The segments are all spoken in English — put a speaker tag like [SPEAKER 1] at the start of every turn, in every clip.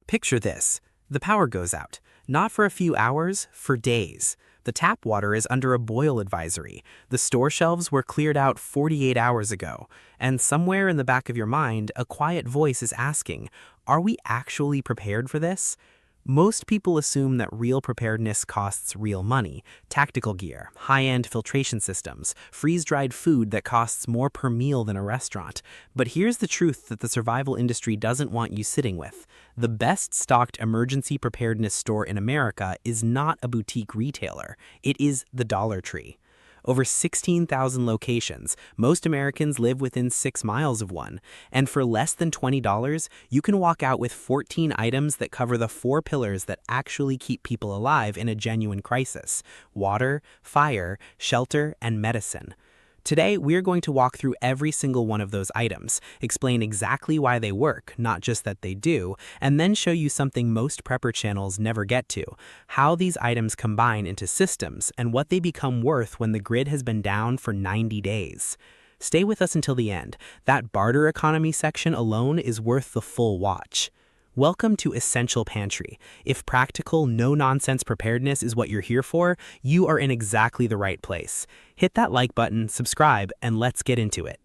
[SPEAKER 1] Picture this. The power goes out, not for a few hours, for days. The tap water is under a boil advisory. The store shelves were cleared out 48 hours ago. And somewhere in the back of your mind, a quiet voice is asking, are we actually prepared for this? Most people assume that real preparedness costs real money: tactical gear, high-end filtration systems, freeze-dried food that costs more per meal than a restaurant. But here's the truth that the survival industry doesn't want you sitting with. The best-stocked emergency preparedness store in America is not a boutique retailer. It is the Dollar Tree. Over 16,000 locations, most Americans live within 6 miles of one, and for less than $20, you can walk out with 14 items that cover the 4 pillars that actually keep people alive in a genuine crisis: water, fire, shelter, and medicine. Today, we're going to walk through every single one of those items, explain exactly why they work, not just that they do, and then show you something most prepper channels never get to: how these items combine into systems and what they become worth when the grid has been down for 90 days. Stay with us until the end. That barter economy section alone is worth the full watch. Welcome to Essential Pantry. If practical, no-nonsense preparedness is what you're here for, you are in exactly the right place. Hit that like button, subscribe, and let's get into it.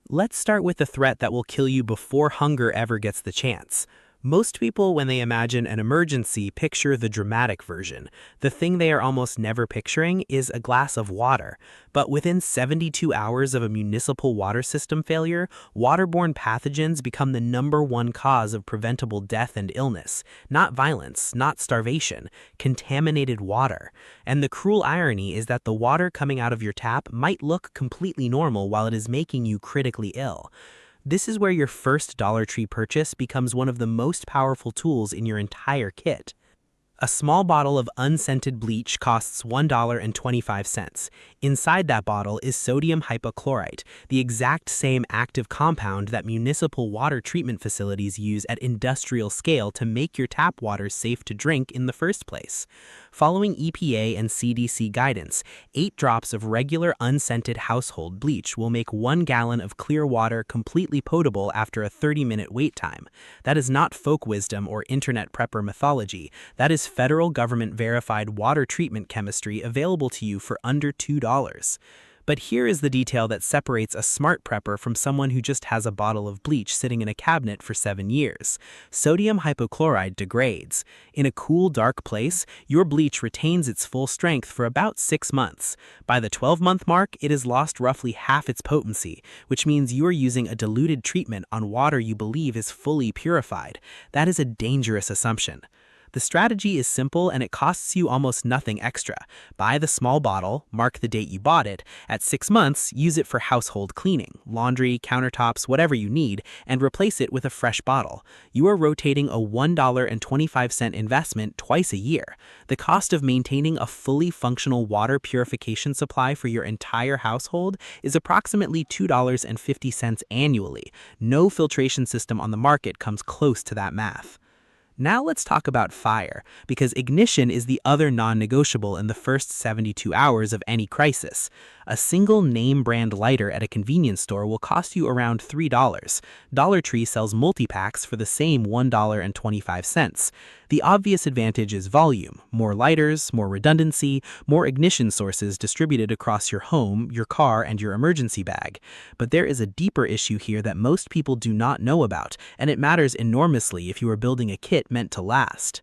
[SPEAKER 1] Let's start with the threat that will kill you before hunger ever gets the chance. Most people, when they imagine an emergency, picture the dramatic version. The thing they are almost never picturing is a glass of water. But within 72 hours of a municipal water system failure, waterborne pathogens become the #1 cause of preventable death and illness. Not violence, not starvation, contaminated water. And the cruel irony is that the water coming out of your tap might look completely normal while it is making you critically ill. This is where your first Dollar Tree purchase becomes one of the most powerful tools in your entire kit. A small bottle of unscented bleach costs $1.25. Inside that bottle is sodium hypochlorite, the exact same active compound that municipal water treatment facilities use at industrial scale to make your tap water safe to drink in the first place. Following EPA and CDC guidance, 8 drops of regular unscented household bleach will make 1 gallon of clear water completely potable after a 30-minute wait time. That is not folk wisdom or internet prepper mythology. That is federal government-verified water treatment chemistry available to you for under $2. But here is the detail that separates a smart prepper from someone who just has a bottle of bleach sitting in a cabinet for 7 years. Sodium hypochlorite degrades. In a cool, dark place, your bleach retains its full strength for about 6 months. By the 12-month mark, it has lost roughly half its potency, which means you are using a diluted treatment on water you believe is fully purified. That is a dangerous assumption. The strategy is simple and it costs you almost nothing extra. Buy the small bottle, mark the date you bought it. At 6 months, use it for household cleaning, laundry, countertops, whatever you need, and replace it with a fresh bottle. You are rotating a $1.25 investment twice a year. The cost of maintaining a fully functional water purification supply for your entire household is approximately $2.50 annually. No filtration system on the market comes close to that math. Now let's talk about fire, because ignition is the other non-negotiable in the first 72 hours of any crisis. A single name-brand lighter at a convenience store will cost you around $3. Dollar Tree sells multi-packs for the same $1.25. The obvious advantage is volume: more lighters, more redundancy, more ignition sources distributed across your home, your car, and your emergency bag. But there is a deeper issue here that most people do not know about, and it matters enormously if you are building a kit meant to last.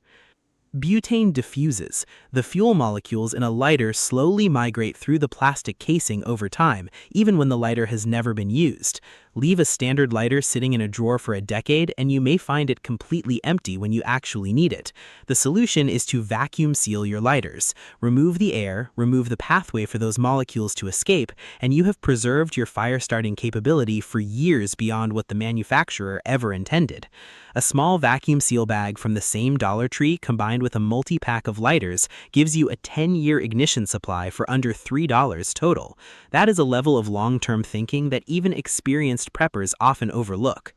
[SPEAKER 1] Butane diffuses. The fuel molecules in a lighter slowly migrate through the plastic casing over time, even when the lighter has never been used. Leave a standard lighter sitting in a drawer for a decade, and you may find it completely empty when you actually need it. The solution is to vacuum seal your lighters. Remove the air, remove the pathway for those molecules to escape, and you have preserved your fire-starting capability for years beyond what the manufacturer ever intended. A small vacuum seal bag from the same Dollar Tree combined with a multi-pack of lighters gives you a 10-year ignition supply for under $3 total. That is a level of long-term thinking that even experienced preppers often overlook.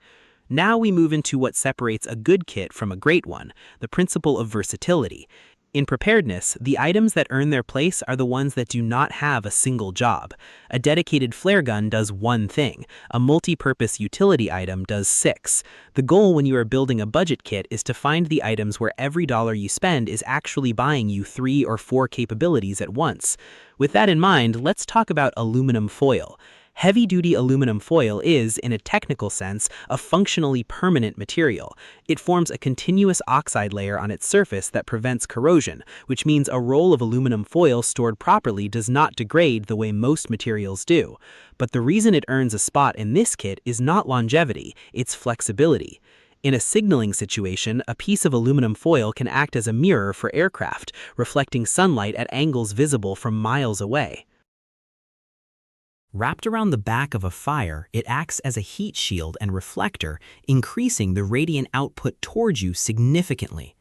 [SPEAKER 1] Now we move into what separates a good kit from a great one: the principle of versatility. In preparedness, the items that earn their place are the ones that do not have a single job. A dedicated flare gun does one thing. A multi-purpose utility item does six. The goal when you are building a budget kit is to find the items where every dollar you spend is actually buying you 3 or 4 capabilities at once. With that in mind, let's talk about aluminum foil. Heavy-duty aluminum foil is, in a technical sense, a functionally permanent material. It forms a continuous oxide layer on its surface that prevents corrosion, which means a roll of aluminum foil stored properly does not degrade the way most materials do. But the reason it earns a spot in this kit is not longevity, it's flexibility. In a signaling situation, a piece of aluminum foil can act as a mirror for aircraft, reflecting sunlight at angles visible from miles away. Wrapped around the back of a fire, it acts as a heat shield and reflector, increasing the radiant output towards you significantly.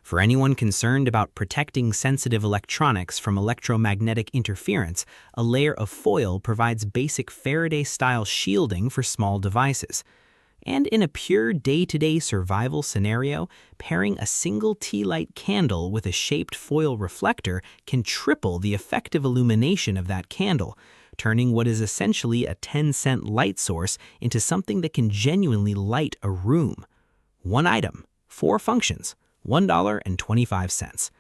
[SPEAKER 1] For anyone concerned about protecting sensitive electronics from electromagnetic interference, a layer of foil provides basic Faraday-style shielding for small devices. And in a pure day-to-day survival scenario, pairing a single tea light candle with a shaped foil reflector can triple the effective illumination of that candle, turning what is essentially a 10-cent light source into something that can genuinely light a room. One item, 4 functions, $1.25.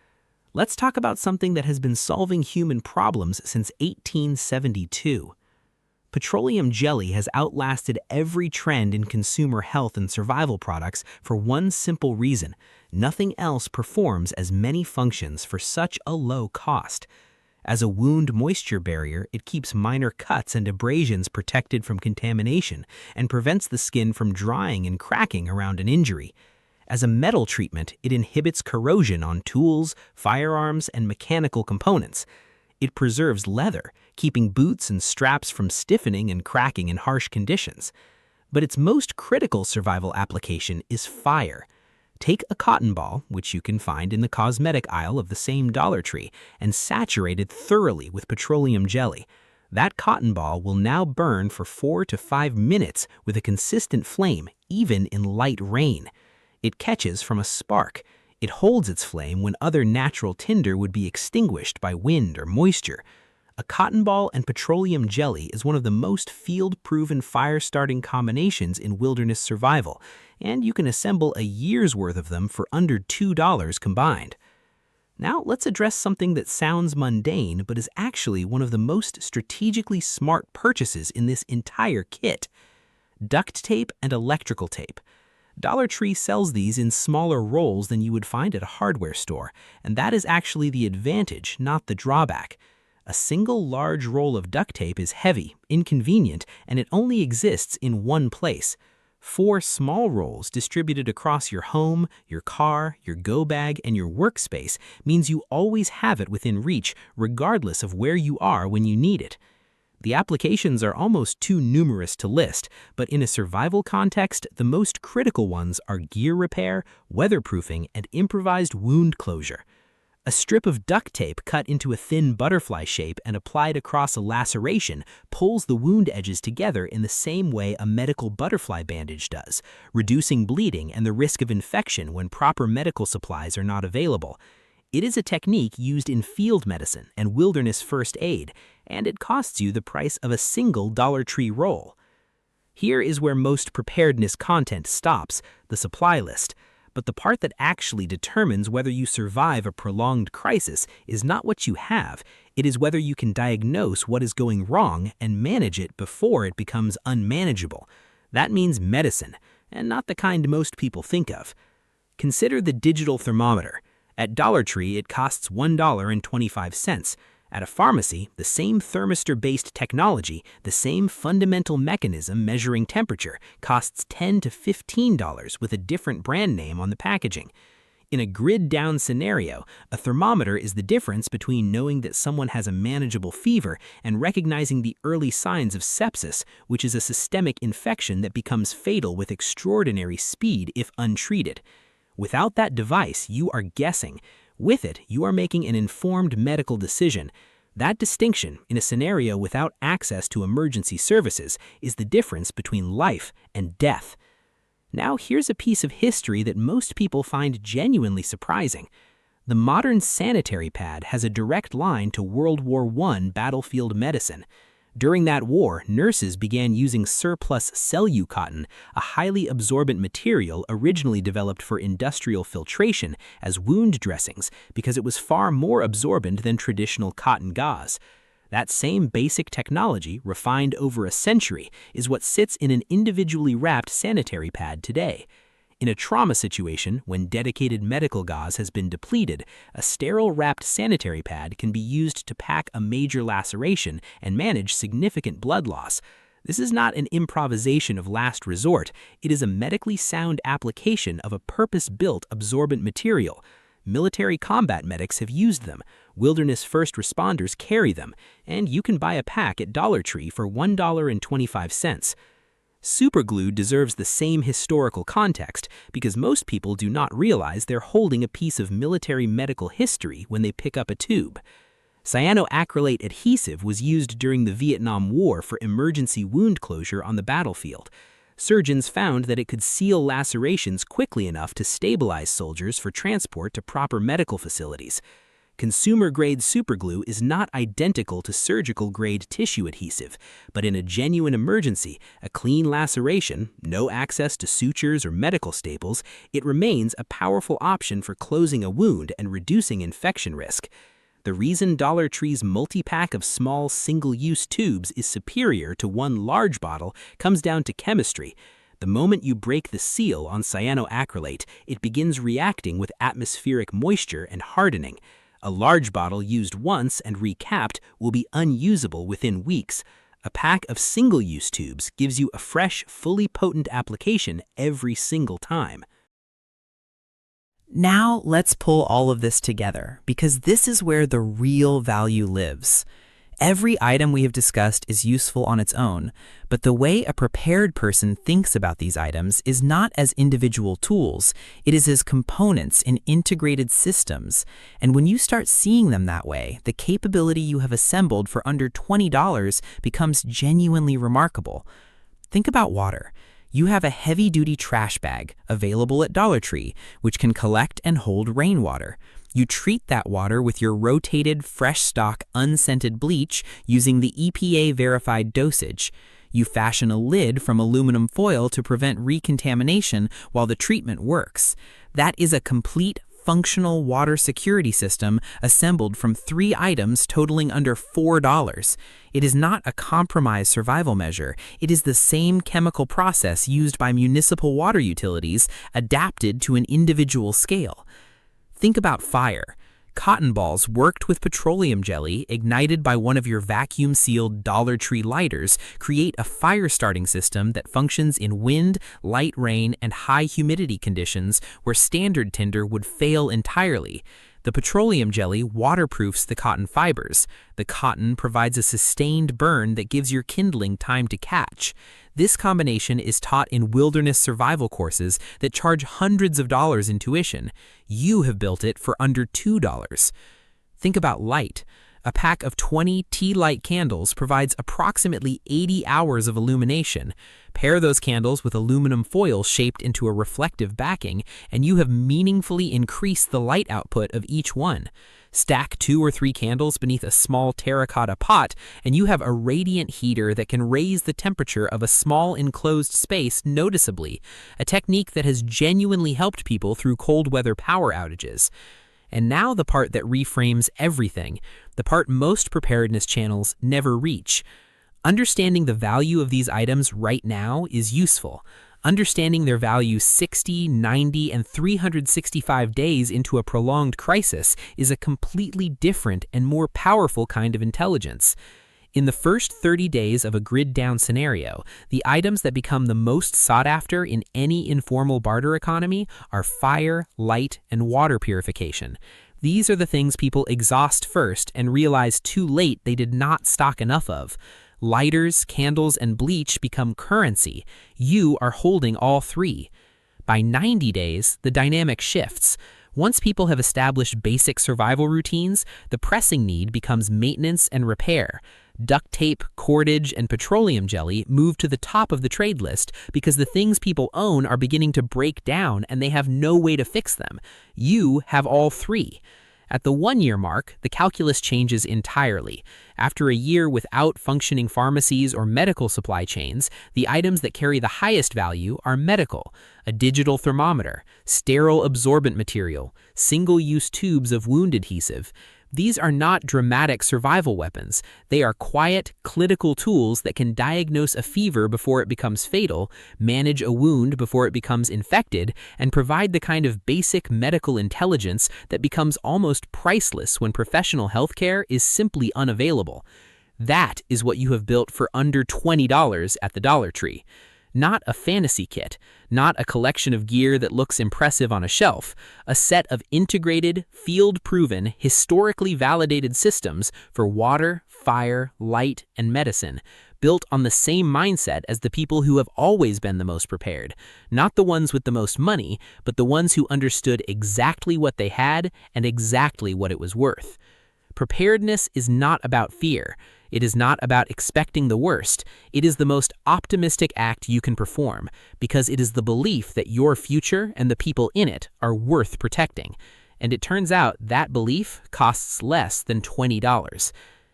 [SPEAKER 1] Let's talk about something that has been solving human problems since 1872. Petroleum jelly has outlasted every trend in consumer health and survival products for one simple reason: nothing else performs as many functions for such a low cost. As a wound moisture barrier, it keeps minor cuts and abrasions protected from contamination and prevents the skin from drying and cracking around an injury. As a metal treatment, it inhibits corrosion on tools, firearms, and mechanical components. It preserves leather, keeping boots and straps from stiffening and cracking in harsh conditions. But its most critical survival application is fire. Take a cotton ball, which you can find in the cosmetic aisle of the same Dollar Tree, and saturate it thoroughly with petroleum jelly. That cotton ball will now burn for 4 to 5 minutes with a consistent flame, even in light rain. It catches from a spark. It holds its flame when other natural tinder would be extinguished by wind or moisture. A cotton ball and petroleum jelly is one of the most field-proven fire-starting combinations in wilderness survival, and you can assemble a year's worth of them for under $2 combined. Now let's address something that sounds mundane but is actually one of the most strategically smart purchases in this entire kit: duct tape and electrical tape. Dollar Tree sells these in smaller rolls than you would find at a hardware store, and that is actually the advantage, not the drawback. A single large roll of duct tape is heavy, inconvenient, and it only exists in one place. 4 small rolls distributed across your home, your car, your go bag, and your workspace means you always have it within reach, regardless of where you are when you need it. The applications are almost too numerous to list, but in a survival context, the most critical ones are gear repair, weatherproofing, and improvised wound closure. A strip of duct tape cut into a thin butterfly shape and applied across a laceration pulls the wound edges together in the same way a medical butterfly bandage does, reducing bleeding and the risk of infection when proper medical supplies are not available. It is a technique used in field medicine and wilderness first aid, and it costs you the price of a single Dollar Tree roll. Here is where most preparedness content stops, the supply list. But the part that actually determines whether you survive a prolonged crisis is not what you have, it is whether you can diagnose what is going wrong and manage it before it becomes unmanageable. That means medicine, and not the kind most people think of. Consider the digital thermometer. At Dollar Tree, it costs $1.25. At a pharmacy, the same thermistor-based technology, the same fundamental mechanism measuring temperature, costs $10 to $15 with a different brand name on the packaging. In a grid-down scenario, a thermometer is the difference between knowing that someone has a manageable fever and recognizing the early signs of sepsis, which is a systemic infection that becomes fatal with extraordinary speed if untreated. Without that device, you are guessing. With it, you are making an informed medical decision. That distinction, in a scenario without access to emergency services, is the difference between life and death. Now here's a piece of history that most people find genuinely surprising. The modern sanitary pad has a direct line to World War I battlefield medicine. During that war, nurses began using surplus cellu cotton, a highly absorbent material originally developed for industrial filtration, as wound dressings because it was far more absorbent than traditional cotton gauze. That same basic technology, refined over a century, is what sits in an individually wrapped sanitary pad today. In a trauma situation, when dedicated medical gauze has been depleted, a sterile-wrapped sanitary pad can be used to pack a major laceration and manage significant blood loss. This is not an improvisation of last resort. It is a medically sound application of a purpose-built absorbent material. Military combat medics have used them, wilderness first responders carry them, and you can buy a pack at Dollar Tree for $1.25. Superglue deserves the same historical context because most people do not realize they're holding a piece of military medical history when they pick up a tube. Cyanoacrylate adhesive was used during the Vietnam War for emergency wound closure on the battlefield. Surgeons found that it could seal lacerations quickly enough to stabilize soldiers for transport to proper medical facilities. Consumer-grade superglue is not identical to surgical-grade tissue adhesive, but in a genuine emergency, a clean laceration, no access to sutures or medical staples, it remains a powerful option for closing a wound and reducing infection risk. The reason Dollar Tree's multi-pack of small single-use tubes is superior to one large bottle comes down to chemistry. The moment you break the seal on cyanoacrylate, it begins reacting with atmospheric moisture and hardening. A large bottle used once and recapped will be unusable within weeks. A pack of single-use tubes gives you a fresh, fully potent application every single time.
[SPEAKER 2] Now let's pull all of this together, because this is where the real value lives. Every item we have discussed is useful on its own, but the way a prepared person thinks about these items is not as individual tools, it is as components in integrated systems. And when you start seeing them that way, the capability you have assembled for under $20 becomes genuinely remarkable. Think about water. You have a heavy-duty trash bag available at Dollar Tree, which can collect and hold rainwater. You treat that water with your rotated, fresh stock, unscented bleach using the EPA-verified dosage. You fashion a lid from aluminum foil to prevent recontamination while the treatment works. That is a complete, functional water security system assembled from 3 items totaling under $4. It is not a compromised survival measure. It is the same chemical process used by municipal water utilities adapted to an individual scale. Think about fire. Cotton balls worked with petroleum jelly ignited by one of your vacuum-sealed Dollar Tree lighters create a fire-starting system that functions in wind, light rain, and high humidity conditions where standard tinder would fail entirely. The petroleum jelly waterproofs the cotton fibers. The cotton provides a sustained burn that gives your kindling time to catch. This combination is taught in wilderness survival courses that charge hundreds of dollars in tuition. You have built it for under $2. Think about light. A pack of 20 tea light candles provides approximately 80 hours of illumination. Pair those candles with aluminum foil shaped into a reflective backing, and you have meaningfully increased the light output of each one. Stack 2 or 3 candles beneath a small terracotta pot, and you have a radiant heater that can raise the temperature of a small enclosed space noticeably, a technique that has genuinely helped people through cold weather power outages. And now the part that reframes everything, the part most preparedness channels never reach. Understanding the value of these items right now is useful. Understanding their value 60, 90, and 365 days into a prolonged crisis is a completely different and more powerful kind of intelligence. In the first 30 days of a grid-down scenario, the items that become the most sought after in any informal barter economy are fire, light, and water purification. These are the things people exhaust first and realize too late they did not stock enough of. Lighters, candles, and bleach become currency. You are holding all 3. By 90 days, the dynamic shifts. Once people have established basic survival routines, the pressing need becomes maintenance and repair. Duct tape, cordage, and petroleum jelly move to the top of the trade list because the things people own are beginning to break down and they have no way to fix them. You have all three. At the 1-year mark, the calculus changes entirely. After a year without functioning pharmacies or medical supply chains, the items that carry the highest value are medical, a digital thermometer, sterile absorbent material, single-use tubes of wound adhesive. These are not dramatic survival weapons. They are quiet, clinical tools that can diagnose a fever before it becomes fatal, manage a wound before it becomes infected, and provide the kind of basic medical intelligence that becomes almost priceless when professional healthcare is simply unavailable. That is what you have built for under $20 at the Dollar Tree. Not a fantasy kit, not a collection of gear that looks impressive on a shelf, a set of integrated, field-proven, historically validated systems for water, fire, light, and medicine, built on the same mindset as the people who have always been the most prepared, not the ones with the most money, but the ones who understood exactly what they had and exactly what it was worth. Preparedness is not about fear. It is not about expecting the worst. It is the most optimistic act you can perform because it is the belief that your future and the people in it are worth protecting. And it turns out that belief costs less than $20.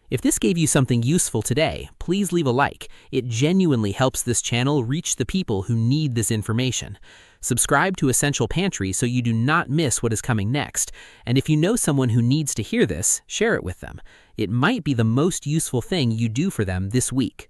[SPEAKER 2] If this gave you something useful today, please leave a like. It genuinely helps this channel reach the people who need this information. Subscribe to Essential Pantry so you do not miss what is coming next. And if you know someone who needs to hear this, share it with them. It might be the most useful thing you do for them this week.